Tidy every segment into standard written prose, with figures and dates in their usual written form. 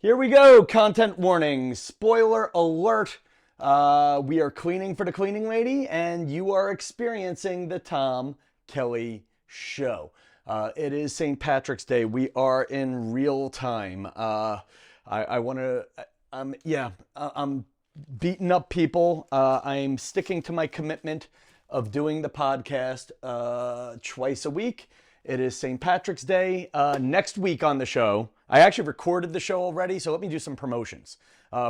Here we go. Content warning. Spoiler alert. We are cleaning for the cleaning lady, and you are experiencing the Tom Kelly Show. It is St. Patrick's Day. We are in real time. I'm beating up people. I'm sticking to my commitment of doing the podcast twice a week. It is St. Patrick's Day. Next week on the show, I actually recorded the show already, so let me do some promotions.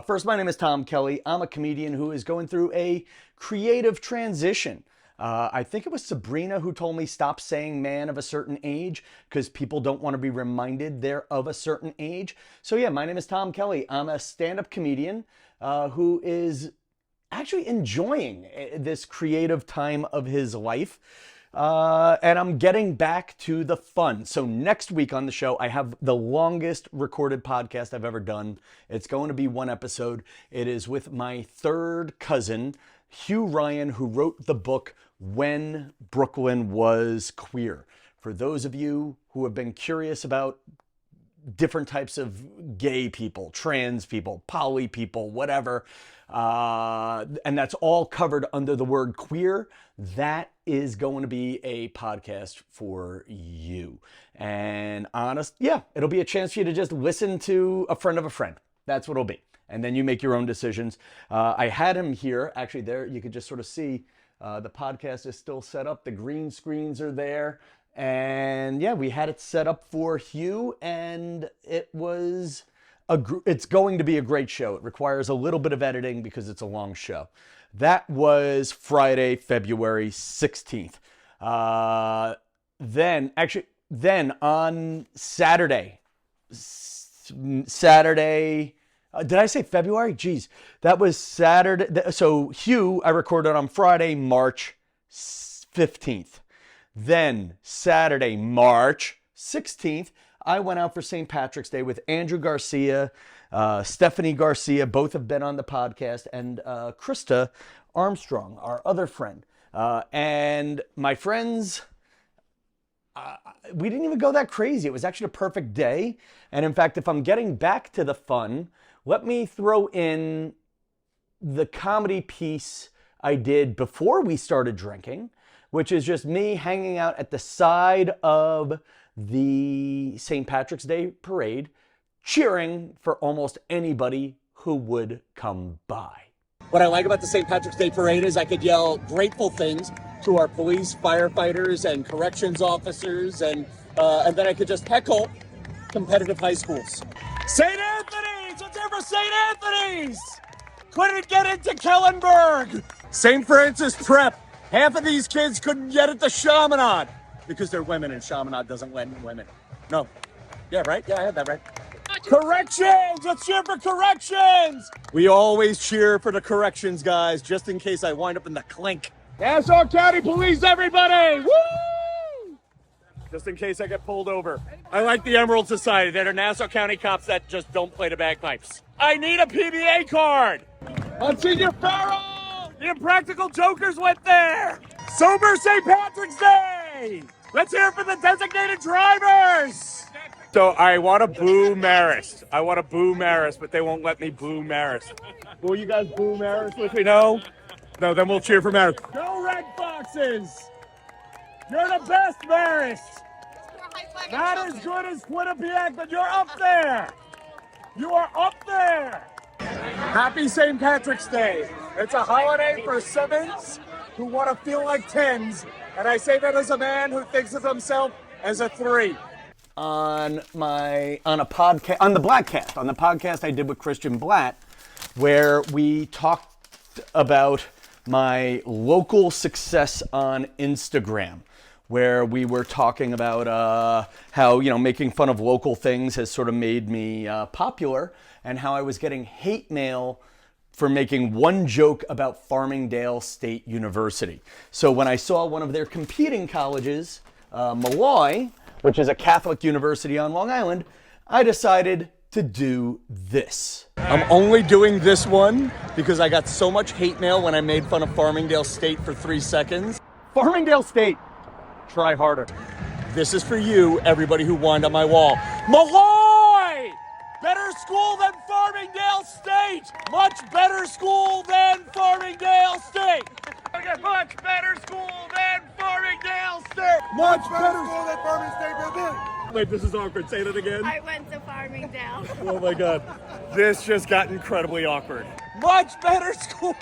First, my name is Tom Kelly. I'm a comedian who is going through a creative transition. I think it was Sabrina who told me stop saying man of a certain age because people don't want to be reminded they're of a certain age. So yeah, my name is Tom Kelly. I'm a stand-up comedian who is actually enjoying this creative time of his life. And I'm getting back to the fun. So next week on the show, I have the longest recorded podcast I've ever done. It's going to be one episode. It is with my third cousin, Hugh Ryan, who wrote the book When Brooklyn Was Queer. For those of you who have been curious about different types of gay people, trans people, poly people, whatever, and that's all covered under the word queer, that is going to be a podcast for you. And it'll be a chance for you to just listen to a friend of a friend. That's what it'll be. And then you make your own decisions. I had him here. Actually, there you could just sort of see the podcast is still set up. The green screens are there. And yeah, we had it set up for Hugh, and it's going to be a great show. It requires a little bit of editing because it's a long show. That was Friday, February 16th. Then on Saturday, did I say February? Geez, that was Saturday. So Hugh, I recorded on Friday, March 15th. Then Saturday, March 16th, I went out for St. Patrick's Day with Andrew Garcia, Stephanie Garcia, both have been on the podcast, and Krista Armstrong, our other friend. And my friends, we didn't even go that crazy. It was actually a perfect day. And in fact, if I'm getting back to the fun, let me throw in the comedy piece I did before we started drinking, which is just me hanging out at the side of the St. Patrick's Day parade, cheering for almost anybody who would come by. What I like about the St. Patrick's Day parade is I could yell grateful things to our police, firefighters, and corrections officers, and then I could just heckle competitive high schools. St. Anthony's! Let's hear for St. Anthony's! Couldn't get into Kellenberg! St. Francis Prep. Half of these kids couldn't get into Chaminade because they're women and Chaminade doesn't lend women. No. Yeah, right? Yeah, I had that right. Corrections! Let's cheer for corrections! We always cheer for the corrections guys, just in case I wind up in the clink. Nassau County Police, everybody! Woo! Just in case I get pulled over. I like the Emerald Society. They're Nassau County cops that just don't play the bagpipes. I need a PBA card! Monsignor Farrell! The Impractical Jokers went there! Sober St. Patrick's Day! Let's hear it for the designated drivers! So I want to boo Marist. But they won't let me boo Marist. Will you guys boo Marist with me? No? No, then we'll cheer for Marist. No red boxes! You're the best, Marist! Not as good as Quinnipiac, but you're up there! You are up there! Happy St. Patrick's Day. It's a holiday for sevens who want to feel like tens, and I say that as a man who thinks of himself as a three. On the podcast I did with Christian Blatt, where we talked about my local success on Instagram, where we were talking about how, making fun of local things has sort of made me popular, and how I was getting hate mail for making one joke about Farmingdale State University. So when I saw one of their competing colleges, Malloy, which is a Catholic university on Long Island, I decided to do this. I'm only doing this one because I got so much hate mail when I made fun of Farmingdale State for 3 seconds. Farmingdale State, try harder. This is for you, everybody who whined on my wall. Malloy! Better school than Wait, this is awkward. Say that again. I went to Farmingdale. Oh my God. This just got incredibly awkward. Much better school.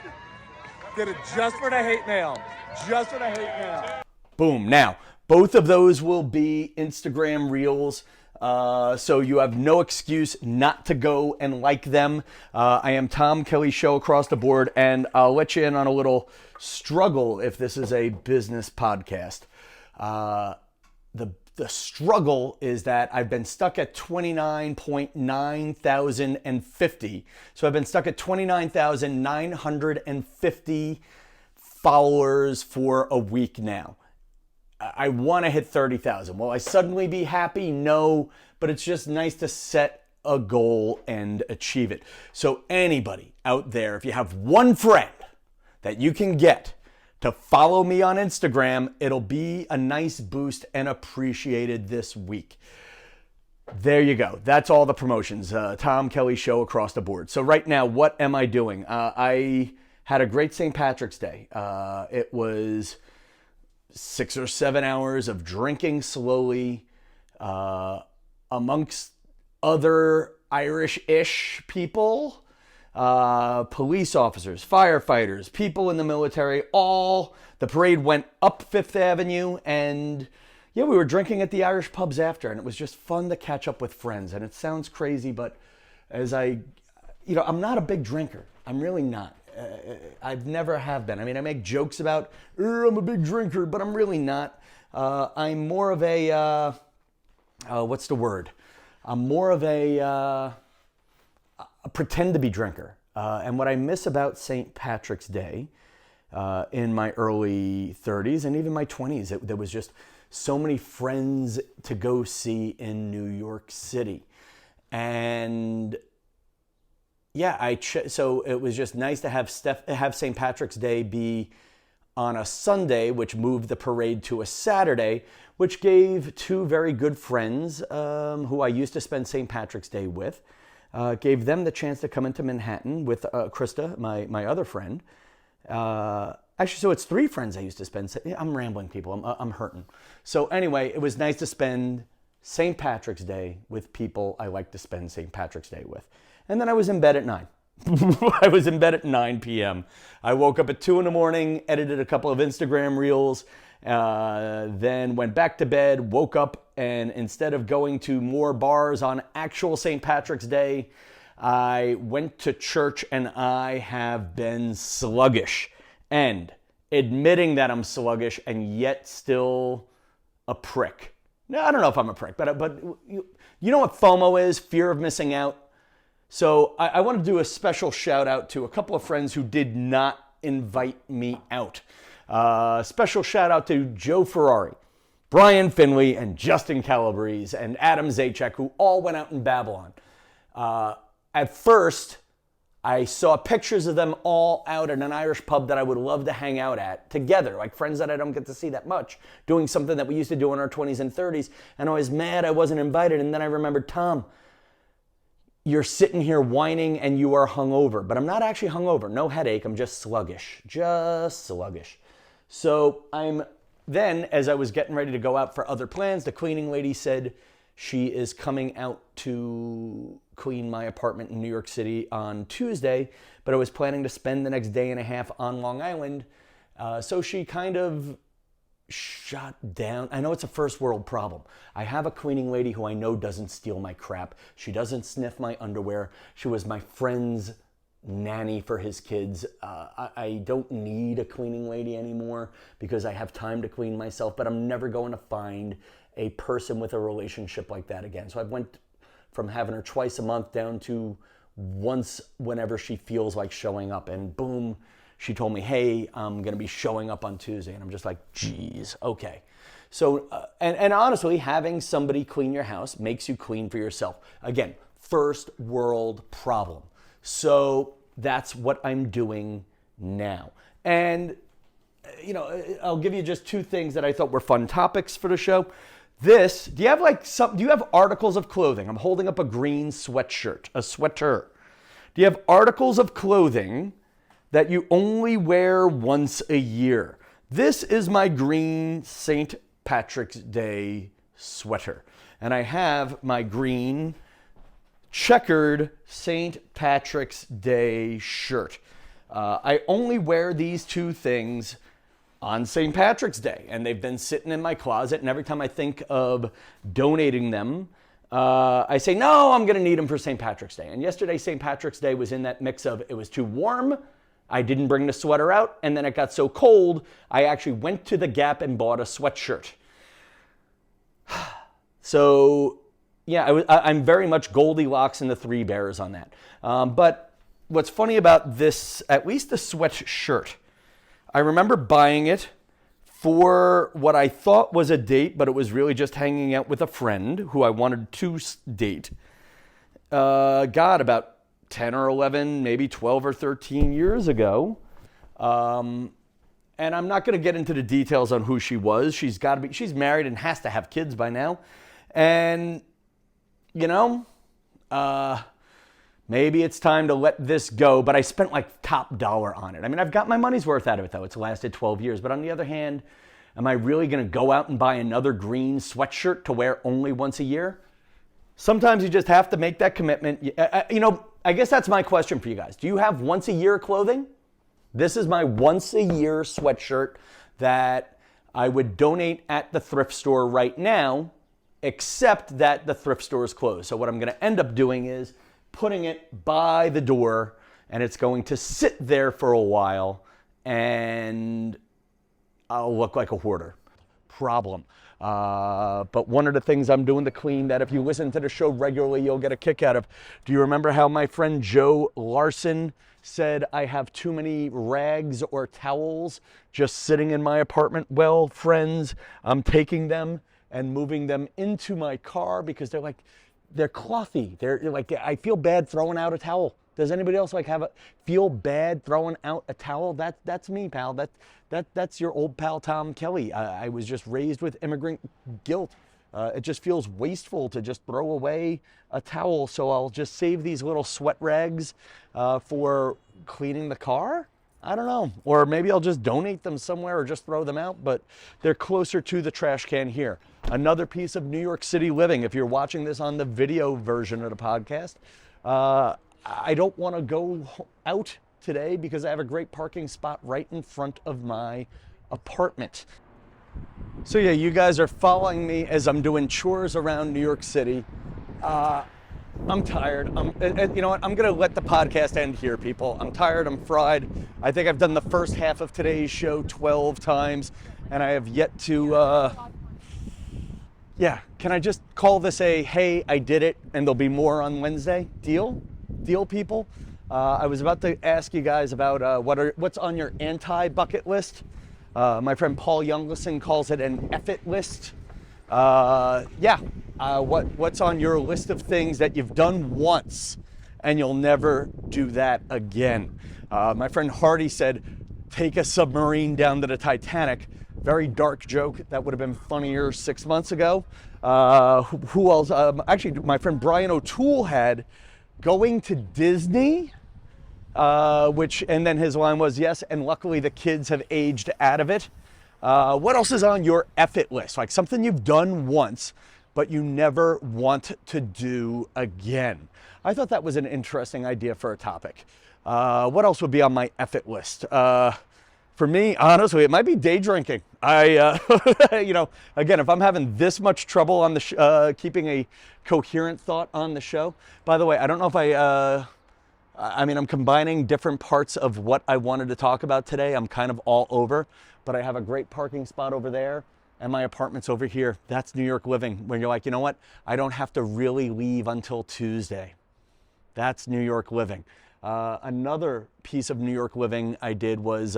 Did it just for the hate mail. Just for the hate mail. Boom. Now, both of those will be Instagram Reels. So you have no excuse not to go and like them. I am Tom Kelly Show across the board, and I'll let you in on a little struggle if this is a business podcast. The struggle is that I've been stuck at 29,950. So I've been stuck at 29,950 followers for a week now. I want to hit 30,000. Will I suddenly be happy? No, but it's just nice to set a goal and achieve it. So anybody out there, if you have one friend that you can get to follow me on Instagram, it'll be a nice boost and appreciated this week. There you go. That's all the promotions. Tom Kelly Show across the board. So right now, what am I doing? I had a great St. Patrick's Day. It was 6 or 7 hours of drinking slowly amongst other Irish-ish people, police officers, firefighters, people in the military, all. The parade went up Fifth Avenue, and yeah, we were drinking at the Irish pubs after, and it was just fun to catch up with friends. And it sounds crazy, but I'm not a big drinker. I'm really not. I've never have been. I mean, I make jokes about, I'm a big drinker, but I'm really not. I'm more of a, what's the word? I'm more of a pretend to be drinker. And what I miss about St. Patrick's Day in my early 30s and even my 20s, there was just so many friends to go see in New York City. And yeah, so it was just nice to have St. Patrick's Day be on a Sunday, which moved the parade to a Saturday, which gave two very good friends who I used to spend St. Patrick's Day with, gave them the chance to come into Manhattan with Krista, my other friend. Actually, so it's three friends I used to spend. I'm rambling, people. I'm hurting. So anyway, it was nice to spend St. Patrick's Day with people I like to spend St. Patrick's Day with. And then I was in bed at 9. I was in bed at 9 p.m. I woke up at 2 in the morning, edited a couple of Instagram Reels, then went back to bed, woke up, and instead of going to more bars on actual St. Patrick's Day, I went to church, and I have been sluggish. And admitting that I'm sluggish and yet still a prick. No, I don't know if I'm a prick, but you know what FOMO is? Fear of missing out. So I want to do a special shout out to a couple of friends who did not invite me out. Special shout out to Joe Ferrari, Brian Finley, and Justin Calabrese, and Adam Zajac, who all went out in Babylon. At first, I saw pictures of them all out at an Irish pub that I would love to hang out at together, like friends that I don't get to see that much, doing something that we used to do in our 20s and 30s. And I was mad I wasn't invited. And then I remembered, Tom, you're sitting here whining and you are hungover. But I'm not actually hungover. No headache. I'm just sluggish. Just sluggish. So then, as I was getting ready to go out for other plans, the cleaning lady said she is coming out to clean my apartment in New York City on Tuesday, but I was planning to spend the next day and a half on Long Island. So she kind of shut down. I know it's a first world problem. I have a cleaning lady who I know doesn't steal my crap. She doesn't sniff my underwear. She was my friend's nanny for his kids. I don't need a cleaning lady anymore because I have time to clean myself, but I'm never going to find a person with a relationship like that again. So I went from having her twice a month down to once whenever she feels like showing up, and boom, she told me, hey, I'm going to be showing up on Tuesday. And I'm just like, geez, okay. So, and honestly, having somebody clean your house makes you clean for yourself. Again, first world problem. So that's what I'm doing now. And, I'll give you just two things that I thought were fun topics for the show. Do you have articles of clothing? I'm holding up a green sweatshirt, a sweater. Do you have articles of clothing that you only wear once a year? This is my green St. Patrick's Day sweater. and I have my green checkered St. Patrick's Day shirt. I only wear these two things on St. Patrick's Day, and they've been sitting in my closet, and every time I think of donating them, I say, no, I'm going to need them for St. Patrick's Day. And yesterday, St. Patrick's Day was in that mix of it was too warm, I didn't bring the sweater out, and then it got so cold, I actually went to the Gap and bought a sweatshirt. So, yeah, I'm very much Goldilocks and the Three Bears on that. But what's funny about this, at least the sweatshirt, I remember buying it for what I thought was a date, but it was really just hanging out with a friend who I wanted to date. God, about 10 or 11, maybe 12 or 13 years ago. And I'm not going to get into the details on who she was. She's married and has to have kids by now. And, you know, maybe it's time to let this go, but I spent like top dollar on it. I mean, I've got my money's worth out of it, though. It's lasted 12 years. But on the other hand, am I really going to go out and buy another green sweatshirt to wear only once a year? Sometimes you just have to make that commitment. You know, I guess that's my question for you guys. Do you have once a year clothing? This is my once a year sweatshirt that I would donate at the thrift store right now, except that the thrift store is closed. So what I'm going to end up doing is putting it by the door, and it's going to sit there for a while, and I'll look like a hoarder. Problem. But one of the things I'm doing to clean that if you listen to the show regularly, you'll get a kick out of. Do you remember how my friend Joe Larson said I have too many rags or towels just sitting in my apartment? Well, friends, I'm taking them and moving them into my car because they're clothy. They're like, I feel bad throwing out a towel. Does anybody else feel bad throwing out a towel? That's me, pal. That's your old pal Tom Kelly. I was just raised with immigrant guilt. It just feels wasteful to just throw away a towel. So I'll just save these little sweat rags for cleaning the car. I don't know. Or maybe I'll just donate them somewhere or just throw them out, but they're closer to the trash can here. Another piece of New York City living. If you're watching this on the video version of the podcast, I don't want to go out today because I have a great parking spot right in front of my apartment. So yeah, you guys are following me as I'm doing chores around New York City. I'm tired. You know what? I'm going to let the podcast end here, people. I'm tired. I'm fried. I think I've done the first half of today's show 12 times, and I have yet to... Yeah, can I just call this a, hey, I did it, and there'll be more on Wednesday? Deal? Deal, people? I was about to ask you guys about what's on your anti-bucket list. My friend Paul Youngleson calls it an F-it list. What's on your list of things that you've done once and you'll never do that again? My friend Hardy said, take a submarine down to the Titanic. Very dark joke. That would have been funnier 6 months ago. Who else? Actually, my friend Brian O'Toole had going to Disney, and then his line was, yes, and luckily the kids have aged out of it. What else is on your F-it list? Like something you've done once, but you never want to do again. I thought that was an interesting idea for a topic. What else would be on my F-it list? For me, honestly, it might be day drinking. Again, if I'm having this much trouble on the keeping a coherent thought on the show. By the way, I don't know if I'm combining different parts of what I wanted to talk about today. I'm kind of all over, but I have a great parking spot over there and my apartment's over here. That's New York living. When you're like, you know what? I don't have to really leave until Tuesday. That's New York living. Another piece of New York living I did was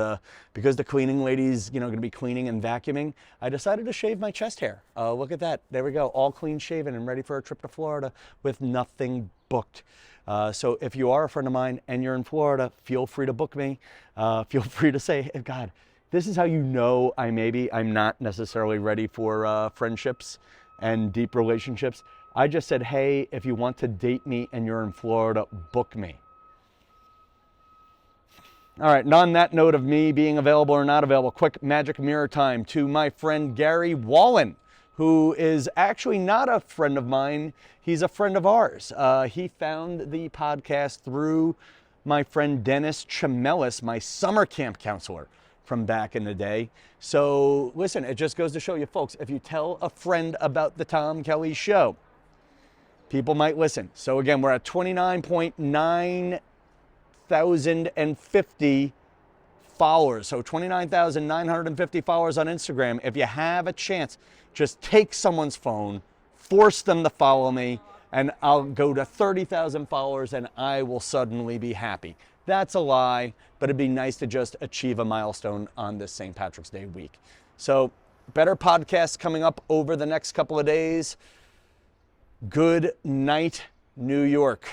because the cleaning lady's going to be cleaning and vacuuming, I decided to shave my chest hair. Look at that. There we go. All clean shaven and ready for a trip to Florida with nothing booked. So if you are a friend of mine and you're in Florida, feel free to book me. Feel free to say, hey, God, this is how you know I'm not necessarily ready for friendships and deep relationships. I just said, hey, if you want to date me and you're in Florida, book me. All right, and on that note of me being available or not available, quick magic mirror time to my friend Gary Wallen, who is actually not a friend of mine. He's a friend of ours. He found the podcast through my friend Dennis Chamelis, my summer camp counselor from back in the day. So listen, it just goes to show you folks, if you tell a friend about the Tom Kelly Show, people might listen. So again, we're at 29,950 followers. So 29,950 followers on Instagram. If you have a chance, just take someone's phone, force them to follow me, and I'll go to 30,000 followers and I will suddenly be happy. That's a lie, but it'd be nice to just achieve a milestone on this St. Patrick's Day week. So better podcasts coming up over the next couple of days. Good night, New York.